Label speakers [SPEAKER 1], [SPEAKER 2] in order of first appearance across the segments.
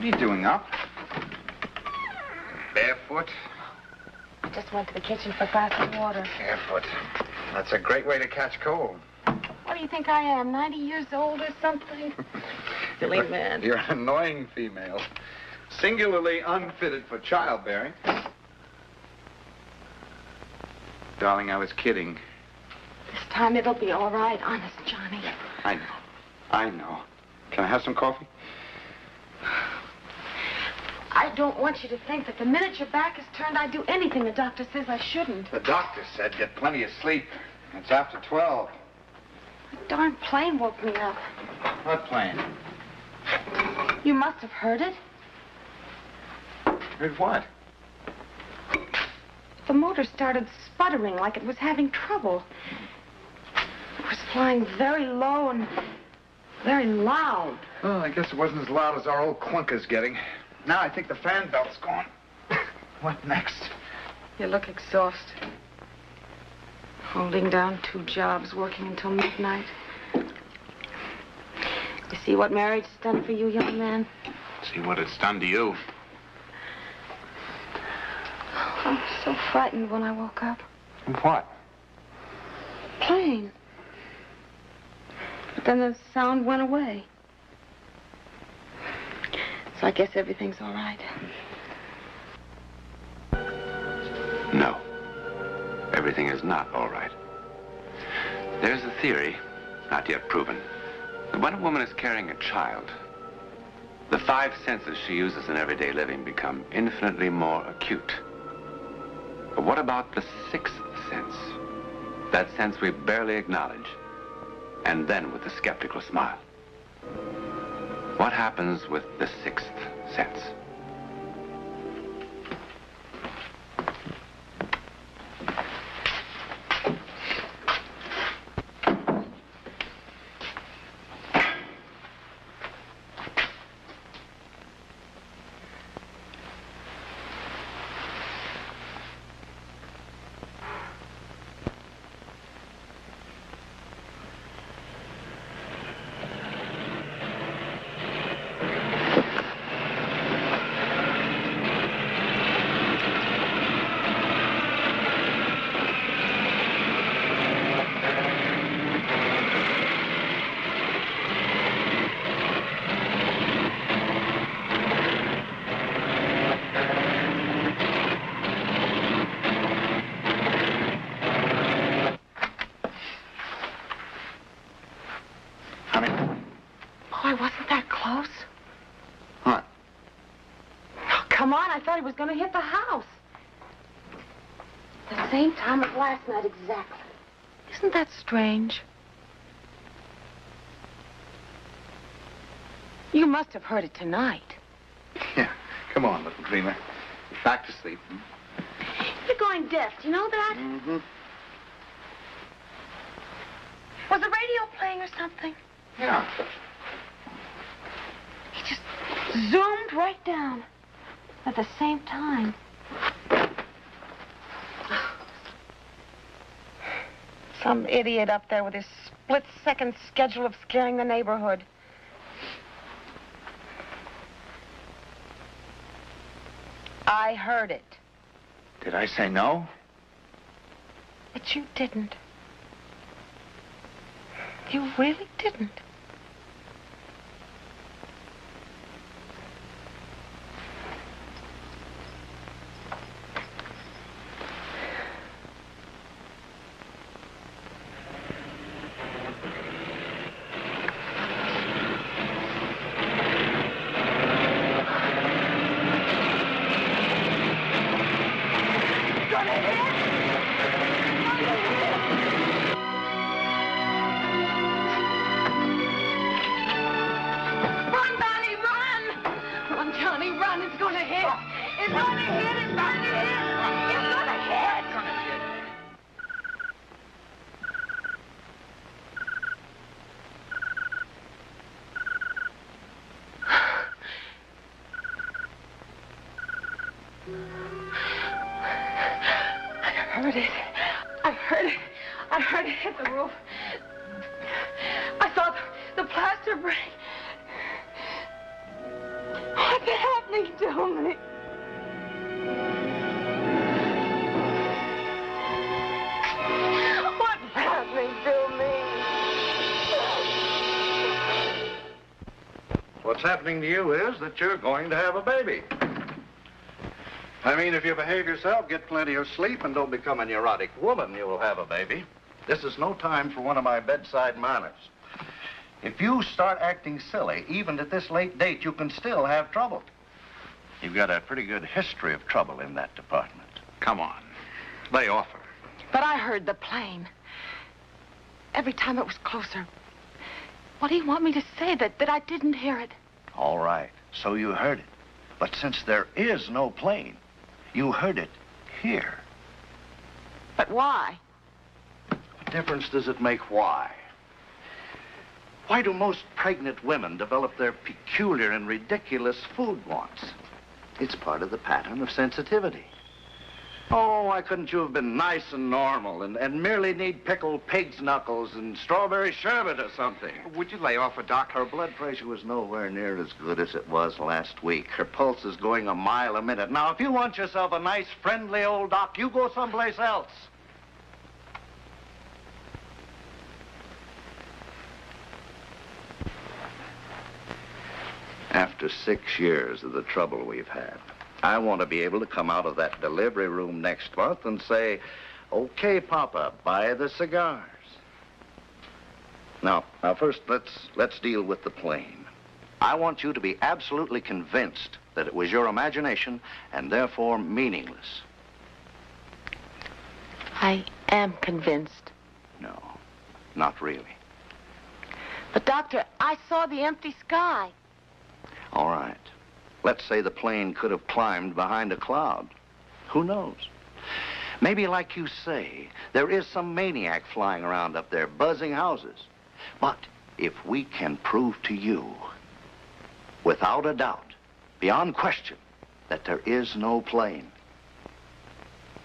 [SPEAKER 1] are you doing up? Barefoot?
[SPEAKER 2] I just went to the kitchen for a glass of water.
[SPEAKER 1] Barefoot. That's a great way to catch cold.
[SPEAKER 2] What do you think I am, 90 years old or something? Silly man.
[SPEAKER 1] You're an annoying female. Singularly unfitted for childbearing. Darling, I was kidding.
[SPEAKER 2] This time it'll be all right, honest, Johnny.
[SPEAKER 1] I know. I know. Can I have some coffee?
[SPEAKER 2] I don't want you to think that the minute your back is turned, I'd do anything the doctor says I shouldn't.
[SPEAKER 1] The doctor said get plenty of sleep. It's after 12.
[SPEAKER 2] That darn plane woke me up.
[SPEAKER 1] What plane?
[SPEAKER 2] You must have heard it.
[SPEAKER 1] Heard what?
[SPEAKER 2] The motor started sputtering like it was having trouble. It was flying very low and very loud.
[SPEAKER 1] Well, I guess it wasn't as loud as our old clunker's getting. Now I think the fan belt's gone. What next?
[SPEAKER 2] You look exhausted. Holding down 2 jobs, working until midnight. You see what marriage has done for you, young man?
[SPEAKER 1] See what it's done to you.
[SPEAKER 2] I was so frightened when I woke up.
[SPEAKER 1] What?
[SPEAKER 2] Plane. But then the sound went away. So I guess everything's all right.
[SPEAKER 3] No. Everything is not all right. There's a theory, not yet proven, that when a woman is carrying a child, the 5 senses she uses in everyday living become infinitely more acute. But what about the 6th sense? That sense we barely acknowledge, and then with a skeptical smile. What happens with the 6th sense?
[SPEAKER 2] He was going to hit the house. The same time as last night, exactly. Isn't that strange? You must have heard it tonight.
[SPEAKER 1] Yeah. Come on, little dreamer. Back to sleep.
[SPEAKER 2] You're going deaf. Do you know that?
[SPEAKER 1] Mm-hmm.
[SPEAKER 2] Was the radio playing or something?
[SPEAKER 1] Yeah.
[SPEAKER 2] He just zoomed right down. At the same time. Some idiot up there with his split-second schedule of scaring the neighborhood. I heard it.
[SPEAKER 1] Did I say no?
[SPEAKER 2] But you didn't. You really didn't. I heard it hit the roof. I saw the plaster break. What the hell? happening to me? What's happening to me?
[SPEAKER 4] What's happening to you is that you're going to have a baby. I mean, if you behave yourself, get plenty of sleep, and don't become a neurotic woman, you will have a baby. This is no time for one of my bedside manners. If you start acting silly, even at this late date, you can still have trouble. You've got a pretty good history of trouble in that department.
[SPEAKER 1] Come on. Lay off her.
[SPEAKER 2] But I heard the plane. Every time it was closer. What do you want me to say? That I didn't hear it?
[SPEAKER 4] All right, so you heard it. But since there is no plane, you heard it here.
[SPEAKER 2] But why?
[SPEAKER 4] What difference does it make why? Why do most pregnant women develop their peculiar and ridiculous food wants? It's part of the pattern of sensitivity. Oh, why couldn't you have been nice and normal and merely need pickled pig's knuckles and strawberry sherbet or something?
[SPEAKER 1] Would you lay off her, Doc?
[SPEAKER 4] Her blood pressure was nowhere near as good as it was last week. Her pulse is going a mile a minute. Now, if you want yourself a nice, friendly old doc, you go someplace else. After 6 years of the trouble we've had, I want to be able to come out of that delivery room next month and say, okay, Papa, buy the cigars. Now first, let's deal with the plane. I want you to be absolutely convinced that it was your imagination and therefore meaningless.
[SPEAKER 2] I am convinced.
[SPEAKER 4] No, not really.
[SPEAKER 2] But, Doctor, I saw the empty sky.
[SPEAKER 4] All right. Let's say the plane could have climbed behind a cloud. Who knows? Maybe, like you say, there is some maniac flying around up there, buzzing houses. But if we can prove to you, without a doubt, beyond question, that there is no plane,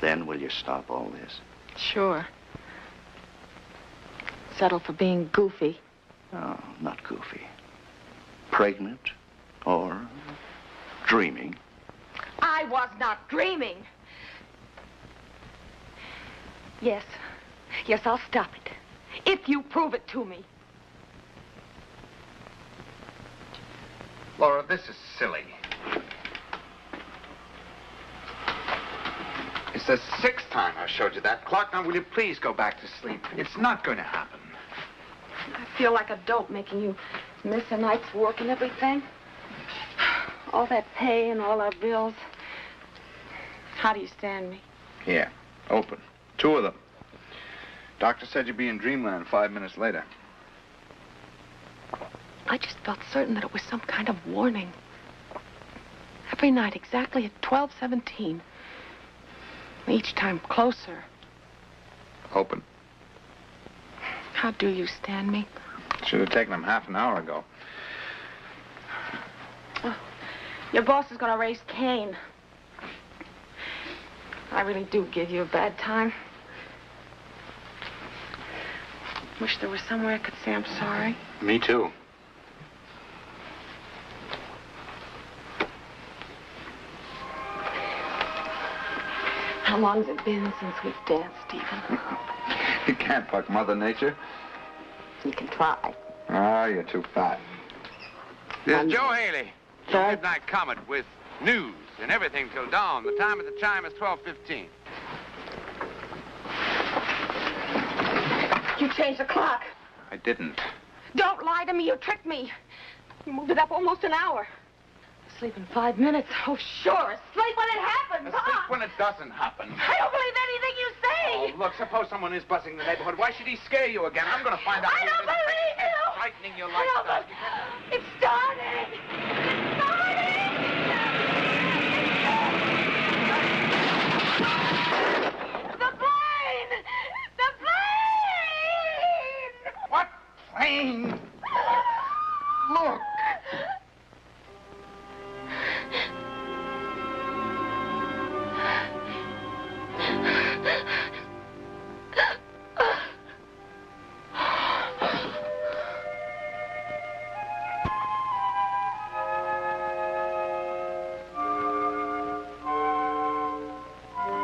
[SPEAKER 4] then will you stop all this?
[SPEAKER 2] Sure. Settle for being goofy.
[SPEAKER 4] Oh, not goofy. Pregnant or dreaming.
[SPEAKER 2] I was not dreaming. Yes. Yes, I'll stop it. If you prove it to me.
[SPEAKER 1] Laura, this is silly. It's the 6th time I've showed you that clock. Now, will you please go back to sleep? It's not going to happen.
[SPEAKER 2] I feel like a dope making you miss a night's work and everything. All that pay and all our bills. How do you stand me?
[SPEAKER 1] Here, open. 2 of them. Doctor said you'd be in dreamland 5 minutes later.
[SPEAKER 2] I just felt certain that it was some kind of warning. Every night, exactly at 12:17. Each time closer.
[SPEAKER 1] Open.
[SPEAKER 2] How do you stand me?
[SPEAKER 1] Should have taken them half an hour ago.
[SPEAKER 2] Oh, your boss is going to raise Cain. I really do give you a bad time. Wish there was somewhere I could say I'm sorry.
[SPEAKER 1] Me too.
[SPEAKER 2] How long's it been since we've danced, Stephen?
[SPEAKER 1] You can't buck Mother Nature.
[SPEAKER 2] You can try.
[SPEAKER 1] Ah, you're too fat.
[SPEAKER 3] This is Joe Haley,
[SPEAKER 2] Sir?
[SPEAKER 3] Midnight Comet, with news and everything till dawn. The time at the chime is 12:15.
[SPEAKER 2] You changed the clock.
[SPEAKER 1] I didn't.
[SPEAKER 2] Don't lie to me. You tricked me. You moved it up almost an hour. Sleep in 5 minutes. Oh, sure. Sleep when it happens,
[SPEAKER 1] Sleep
[SPEAKER 2] huh?
[SPEAKER 1] when it doesn't happen.
[SPEAKER 2] I don't believe anything you say.
[SPEAKER 1] Oh, look, suppose someone is buzzing the neighborhood. Why should he scare you again? I'm going to find out.
[SPEAKER 2] I don't believe you.
[SPEAKER 1] It's frightening your life.
[SPEAKER 2] I don't believe- It's starting. It's starting. The plane. The plane.
[SPEAKER 1] What plane? Look.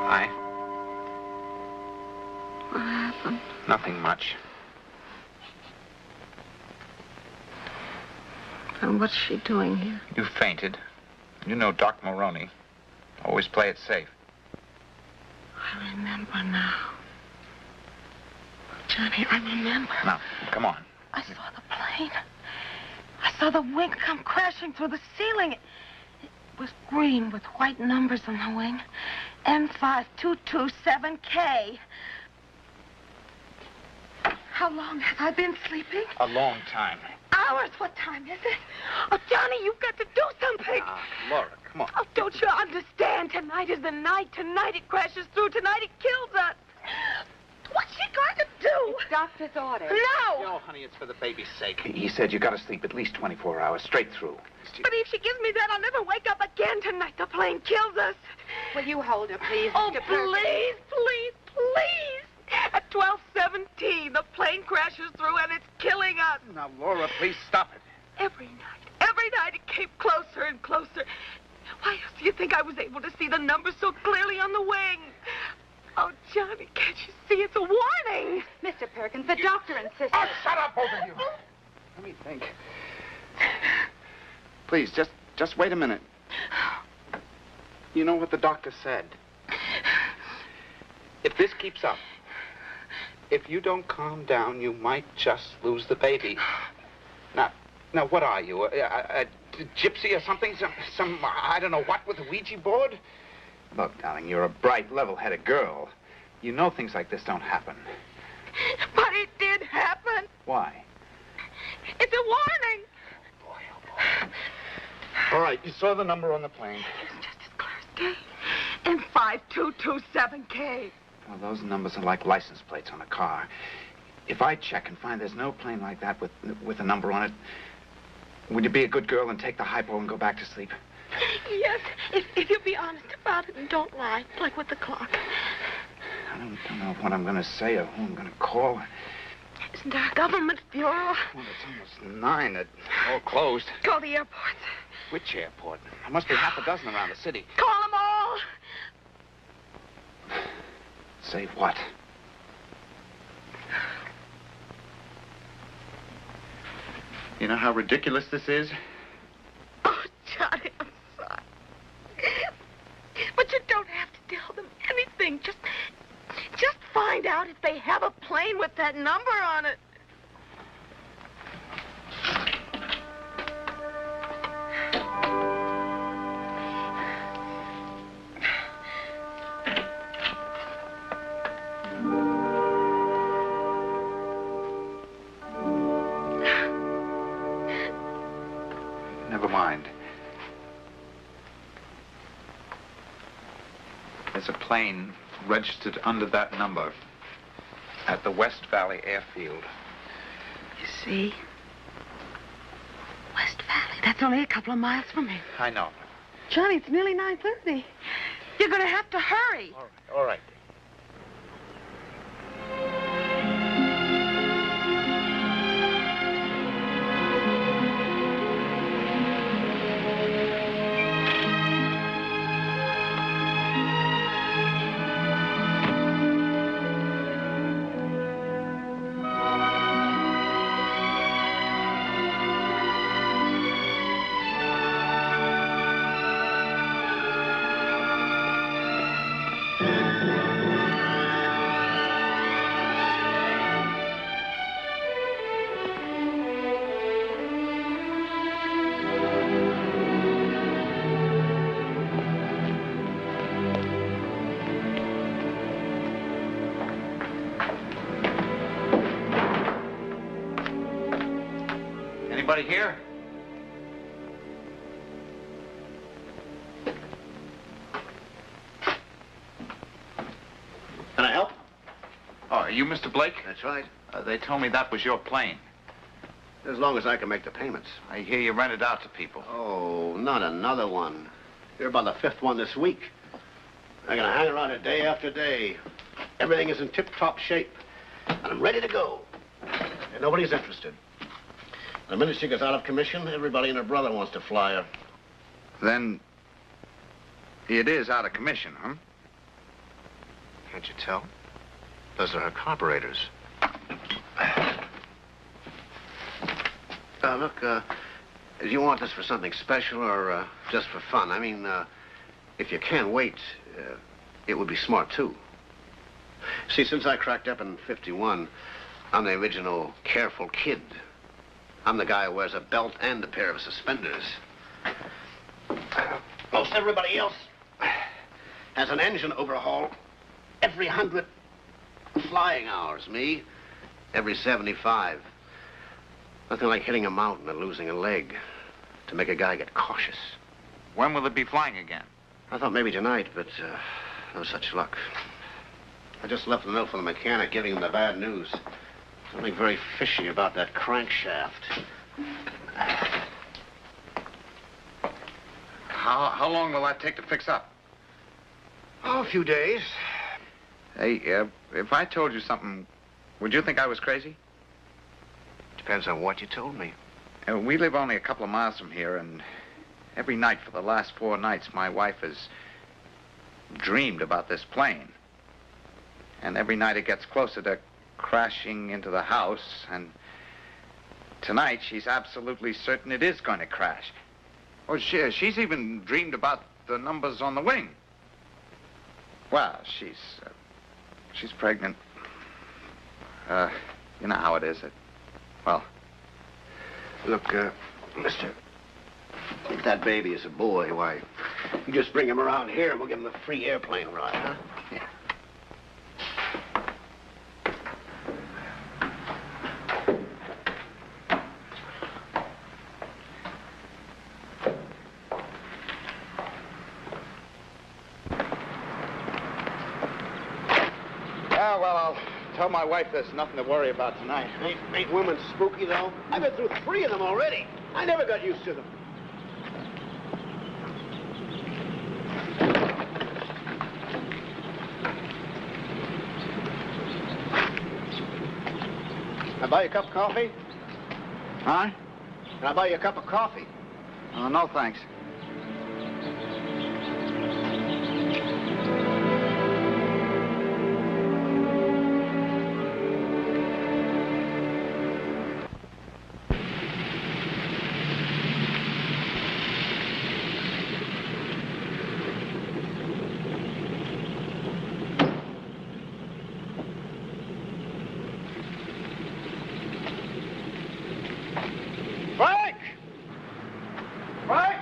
[SPEAKER 1] Hi.
[SPEAKER 2] What happened?
[SPEAKER 1] Nothing much.
[SPEAKER 2] And what's she doing here?
[SPEAKER 1] You fainted. You know Doc Maroney. Always play it safe.
[SPEAKER 2] I remember now. Johnny, I remember.
[SPEAKER 1] Now, come on.
[SPEAKER 2] I saw the plane. I saw the wing come crashing through the ceiling. It was green with white numbers on the wing. N5227K. How long have I been sleeping?
[SPEAKER 1] A long time.
[SPEAKER 2] Hours. What time is it? Oh, Johnny, you've got to do something.
[SPEAKER 1] Laura, come on.
[SPEAKER 2] Oh, don't you understand? Tonight is the night. Tonight it crashes through. Tonight it kills us. What's she going to do?
[SPEAKER 5] It's doctor's orders.
[SPEAKER 2] No!
[SPEAKER 1] No, honey, it's for the baby's sake. He said you got to sleep at least 24 hours straight through.
[SPEAKER 2] But if she gives me that, I'll never wake up again tonight. The plane kills us.
[SPEAKER 5] Will you hold her, please?
[SPEAKER 2] Oh,
[SPEAKER 5] Mr. Perkins?
[SPEAKER 2] please, please, please. At 12:17, the plane crashes through and it's killing us.
[SPEAKER 1] Now, Laura, please stop it.
[SPEAKER 2] Every night it came closer and closer. Why else do you think I was able to see the numbers so clearly on the wing? Oh, Johnny, can't you see? It's a warning.
[SPEAKER 5] Mr. Perkins, the doctor insisted.
[SPEAKER 1] Oh, shut up, both of you. Let me think. Please, just wait a minute. You know what the doctor said? If this keeps up, if you don't calm down, you might just lose the baby. Now, what are you? A gypsy or something? Some, I don't know what, with a Ouija board? Look, darling, you're a bright, level-headed girl. You know things like this don't happen.
[SPEAKER 2] But it did happen.
[SPEAKER 1] Why?
[SPEAKER 2] It's a warning.
[SPEAKER 1] Oh, boy. All right, you saw the number on the plane.
[SPEAKER 2] It's just as clear as day. And 5227K.
[SPEAKER 1] Well, those numbers are like license plates on a car. If I check and find there's no plane like that with a number on it, would you be a good girl and take the hypo and go back to sleep?
[SPEAKER 2] Yes, if you'll be honest about it and don't lie, like with the clock.
[SPEAKER 1] I don't know what I'm going to say or who I'm going to call.
[SPEAKER 2] Isn't there a government bureau?
[SPEAKER 1] Well, it's almost 9. It's all closed.
[SPEAKER 2] Call the airport.
[SPEAKER 1] Which airport? There must be half a dozen around the city.
[SPEAKER 2] Call them all.
[SPEAKER 1] Say what? You know how ridiculous this is?
[SPEAKER 2] Oh, Johnny, I'm sorry. But you don't have to tell them anything. Just find out if they have a plane with that number on it.
[SPEAKER 1] Never mind. There's a plane registered under that number at the West Valley Airfield.
[SPEAKER 2] You see? West Valley. That's only a couple of miles from here.
[SPEAKER 1] I know.
[SPEAKER 2] Johnny, it's nearly 9:30. You're going to have to hurry.
[SPEAKER 1] All right. Anybody here?
[SPEAKER 4] Can I help?
[SPEAKER 1] Oh, are you Mr. Blake?
[SPEAKER 4] That's right.
[SPEAKER 1] They told me that was your plane.
[SPEAKER 4] As long as I can make the payments.
[SPEAKER 1] I hear you rent it out to people.
[SPEAKER 4] Oh, not another one. You're about the 5th one this week. I'm gonna hang around it day after day. Everything is in tip-top shape. And I'm ready to go. And nobody's interested. The minute she gets out of commission, everybody and her brother wants to fly her.
[SPEAKER 1] Then it is out of commission, huh?
[SPEAKER 6] Can't you tell? Those are her carburetors. Look, do you want this for something special or just for fun? I mean, if you can wait, it would be smart, too. See, since I cracked up in '51, I'm the original careful kid. I'm the guy who wears a belt and a pair of suspenders. Most everybody else has an engine overhaul every 100 flying hours. Me, every 75. Nothing like hitting a mountain and losing a leg to make a guy get cautious.
[SPEAKER 1] When will it be flying again?
[SPEAKER 6] I thought maybe tonight, but no such luck. I just left a note from the mechanic giving him the bad news. Something very fishy about that crankshaft.
[SPEAKER 1] How long will that take to fix up?
[SPEAKER 6] Oh, a few days.
[SPEAKER 1] Hey, if I told you something, would you think I was crazy?
[SPEAKER 6] Depends on what you told me.
[SPEAKER 1] We live only a couple of miles from here, and every night for the last 4 nights, my wife has dreamed about this plane. And every night it gets closer to crashing into the house, and tonight she's absolutely certain it is going to crash. Oh, she's even dreamed about the numbers on the wing. Well, she's pregnant. You know how it is. Well,
[SPEAKER 6] look, mister, if that baby is a boy, why, you just bring him around here and we'll give him a free airplane ride, huh?
[SPEAKER 1] Yeah. Well, I'll tell my wife there's nothing to worry about tonight.
[SPEAKER 6] Ain't women spooky, though? I've been through 3 of them already. I never got used to them. Can I buy you a cup of coffee?
[SPEAKER 1] Huh?
[SPEAKER 6] Can I buy you a cup of coffee?
[SPEAKER 1] No, thanks.
[SPEAKER 6] Frank! Frank!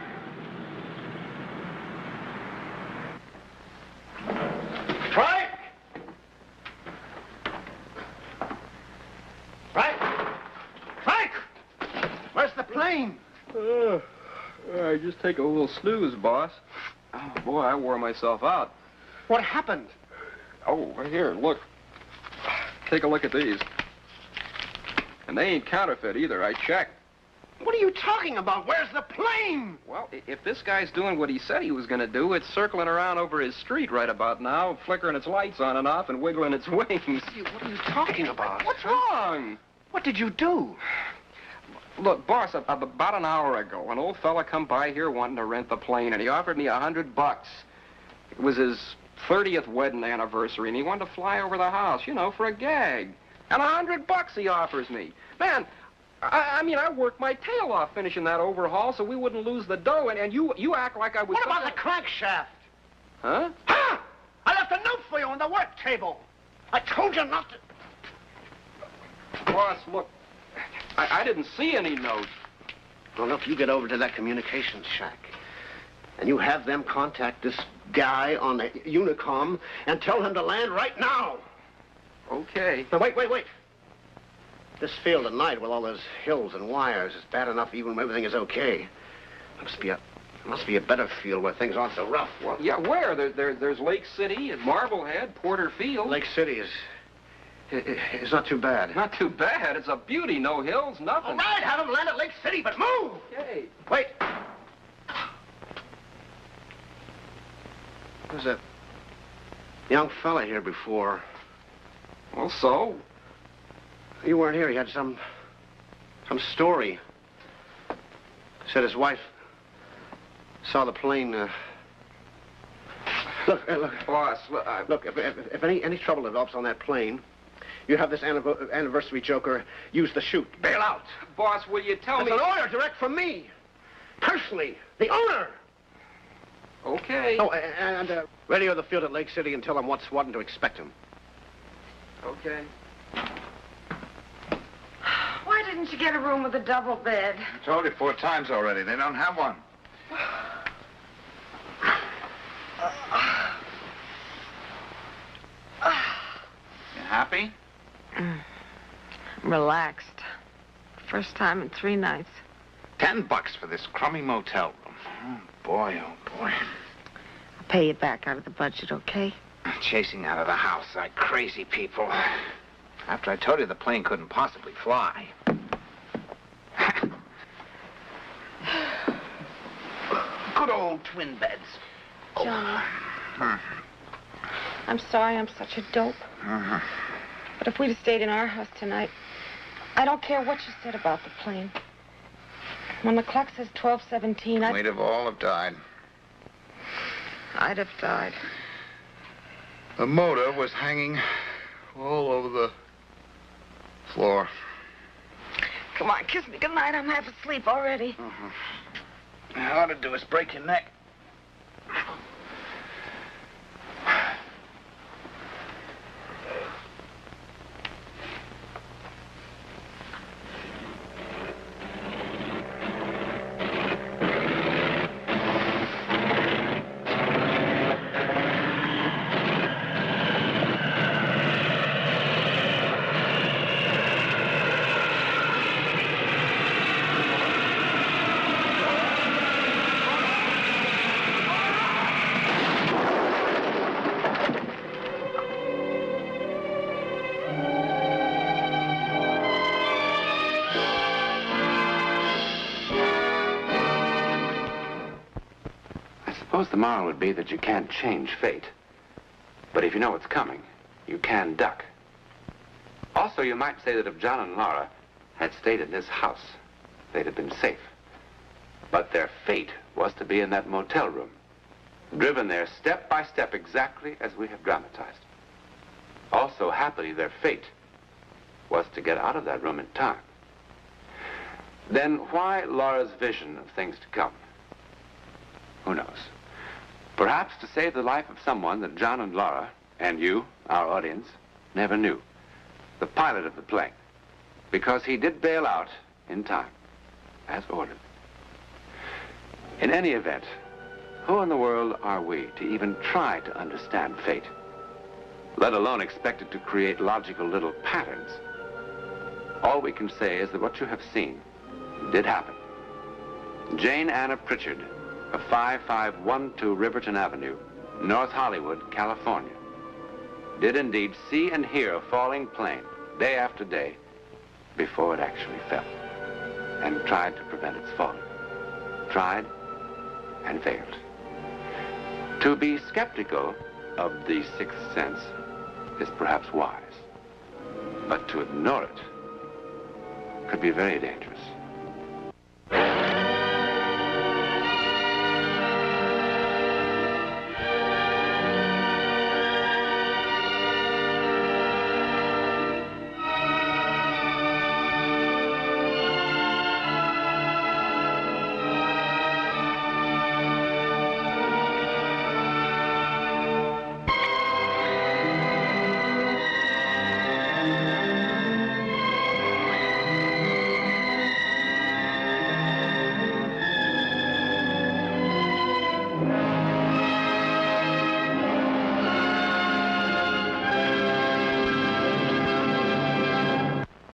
[SPEAKER 6] Frank! Frank! Frank! Where's the plane?
[SPEAKER 7] I just take a little snooze, boss. Oh, boy, I wore myself out.
[SPEAKER 6] What happened?
[SPEAKER 7] Oh, here, look. Take a look at these. And they ain't counterfeit either. I checked.
[SPEAKER 6] What are you talking about? Where's the plane?
[SPEAKER 7] Well, if this guy's doing what he said he was going to do, it's circling around over his street right about now, flickering its lights on and off and wiggling its wings.
[SPEAKER 6] What are you talking about?
[SPEAKER 7] What's wrong?
[SPEAKER 6] What did you do?
[SPEAKER 7] Look, boss, about an hour ago, an old fella come by here wanting to rent the plane, and he offered me $100. It was his 30th wedding anniversary, and he wanted to fly over the house, you know, for a gag. And $100 he offers me. Man, I mean, I worked my tail off finishing that overhaul so we wouldn't lose the dough, and you act like I was...
[SPEAKER 6] What about the crankshaft?
[SPEAKER 7] Huh?
[SPEAKER 6] Ha! I left a note for you on the work table. I told you not to...
[SPEAKER 7] Boss, look, I didn't see any note.
[SPEAKER 6] Well, look, you get over to that communications shack, and you have them contact this guy on the Unicom and tell him to land right now.
[SPEAKER 7] Okay.
[SPEAKER 6] Now, wait. This field at night with all those hills and wires is bad enough even when everything is okay. Must be a better field where things aren't so rough.
[SPEAKER 7] Well, yeah, where? There's Lake City and Marblehead, Porter Field.
[SPEAKER 6] Lake City is not too bad.
[SPEAKER 7] Not too bad. It's a beauty. No hills, nothing.
[SPEAKER 6] All right, have them land at Lake City, but move!
[SPEAKER 7] Okay.
[SPEAKER 6] Wait. There's a young fella here before.
[SPEAKER 7] Well, so?
[SPEAKER 6] You weren't here. He had some story. Said his wife saw the plane Look.
[SPEAKER 7] Boss,
[SPEAKER 6] Look, if any trouble develops on that plane, you have this anniversary joker use the chute. Bail out.
[SPEAKER 7] Boss, will you tell
[SPEAKER 6] That's
[SPEAKER 7] me...
[SPEAKER 6] an order direct from me. Personally, the owner.
[SPEAKER 7] Okay.
[SPEAKER 6] Oh, and radio the field at Lake City and tell them what's what and to expect him.
[SPEAKER 7] Okay.
[SPEAKER 2] Why didn't you get a room with a double bed?
[SPEAKER 1] I told you 4 times already. They don't have one. You happy?
[SPEAKER 2] I'm relaxed. First time in 3 nights.
[SPEAKER 1] $10 for this crummy motel room. Oh, boy.
[SPEAKER 2] I'll pay you back out of the budget, okay?
[SPEAKER 1] Chasing out of the house like crazy people. After I told you the plane couldn't possibly fly. Good old twin beds.
[SPEAKER 2] Johnny. I'm sorry I'm such a dope. But if we'd have stayed in our house tonight, I don't care what you said about the plane. When the clock says 12:17,
[SPEAKER 1] We'd have all have died.
[SPEAKER 2] I'd have died.
[SPEAKER 1] The motor was hanging all over the floor.
[SPEAKER 2] Come on, kiss me goodnight. I'm half asleep already.
[SPEAKER 1] All to do is break your neck.
[SPEAKER 3] Suppose the moral would be that you can't change fate. But if you know what's coming, you can duck. Also, you might say that if John and Laura had stayed in this house, they'd have been safe. But their fate was to be in that motel room, driven there step by step exactly as we have dramatized. Also, happily, their fate was to get out of that room in time. Then why Laura's vision of things to come? Who knows? Perhaps to save the life of someone that John and Laura, and you, our audience, never knew. The pilot of the plane. Because he did bail out in time, as ordered. In any event, who in the world are we to even try to understand fate? Let alone expect it to create logical little patterns. All we can say is that what you have seen did happen. Jane Anna Pritchard of 5512 Riverton Avenue, North Hollywood, California, did indeed see and hear a falling plane day after day before it actually fell, and tried to prevent its falling. Tried and failed. To be skeptical of the sixth sense is perhaps wise, but to ignore it could be very dangerous.